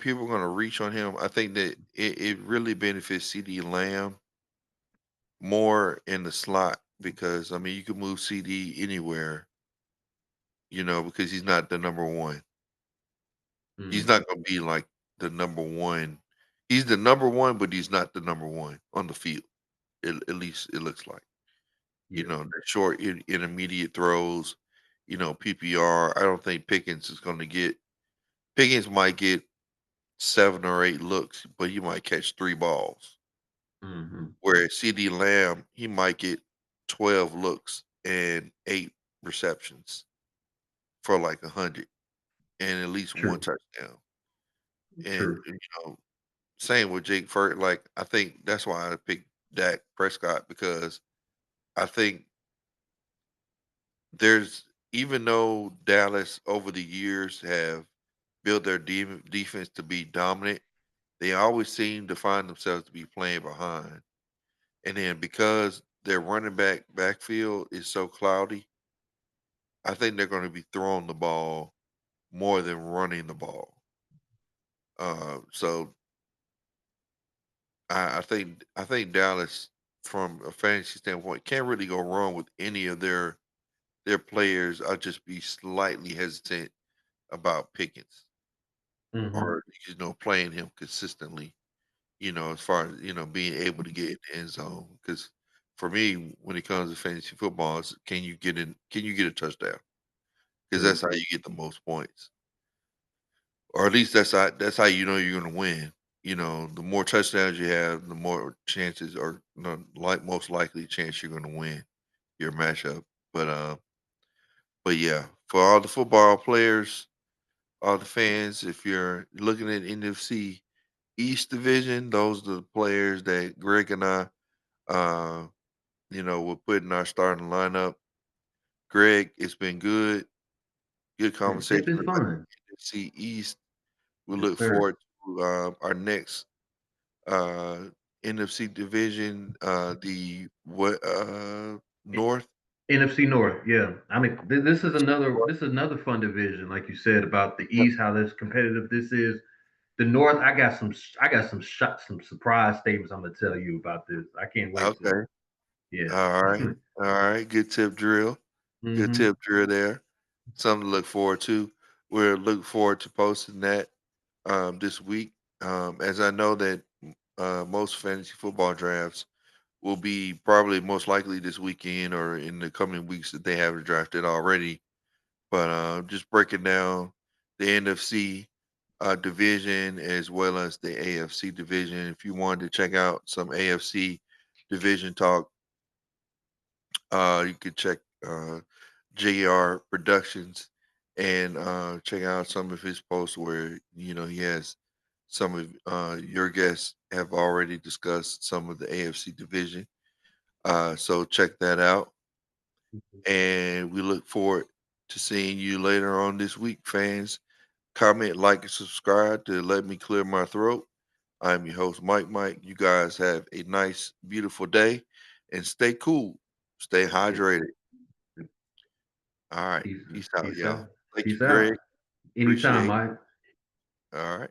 people are gonna reach on him. I think that it really benefits CD Lamb more in the slot because I mean you can move CD anywhere, because he's not the number one. He's Mm, not gonna be like the number one. He's the number one, but he's not the number one on the field. At least it looks like. yeah. The short intermediate throws, PPR. I don't think Pickens might get 7 or 8 looks, but he might catch 3 balls. Hmm. Whereas CD Lamb, he might get 12 looks and 8 receptions for like 100 and at least one True. touchdown. And True. same with Jake Furt. Like I think that's why I picked Dak Prescott because I think there's even though Dallas over the years have built their defense to be dominant, they always seem to find themselves to be playing behind. And then because their running backfield is so cloudy, I think they're going to be throwing the ball more than running the ball. So I think Dallas, from a fantasy standpoint, can't really go wrong with any of their players. I'll just be slightly hesitant about Pickens Hmm. or playing him consistently. As far as being able to get in the end zone. Because for me, when it comes to fantasy football, it's can you get in? Can you get a touchdown? Because that's True. how you get the most points, or at least that's how you're going to win. The more touchdowns you have, the more chances, or like most likely chance you're going to win your matchup. But but yeah, for all the football players, all the fans, if you're looking at NFC East Division, those are the players that Greg and I, uh, we'll put in our starting lineup. Greg, it's been good. Good It's conversation been about fun. NFC East. We Yes, look sir. forward to our next uh, NFC division, the what North. NFC North, yeah. I mean, this is another fun division, like you said about the Yep. East, how this competitive this is. The North, I got some surprise statements I'm gonna tell you about this. I can't wait to. Okay. Yeah. All right. All right. Good tip drill. Good Hmm. tip drill there. Something to look forward to. We're looking forward to posting that this week. As I know that most fantasy football drafts will be probably most likely this weekend or in the coming weeks that they haven't drafted already. But just breaking down the NFC, division as well as the AFC division. If you wanted to check out some AFC division talk, you could check JR Productions and check out some of his posts where he has some of your guests have already discussed some of the AFC division. So check that out, and we look forward to seeing you later on this week, fans. Comment, like, and subscribe to let me clear my throat. I'm your host, Mike. Mike, you guys have a nice, beautiful day, and stay cool, stay hydrated. All right, Peace, peace out, peace y'all. out. Thank you, Peace Greg. out. Anytime, Appreciate it. Mike. All right.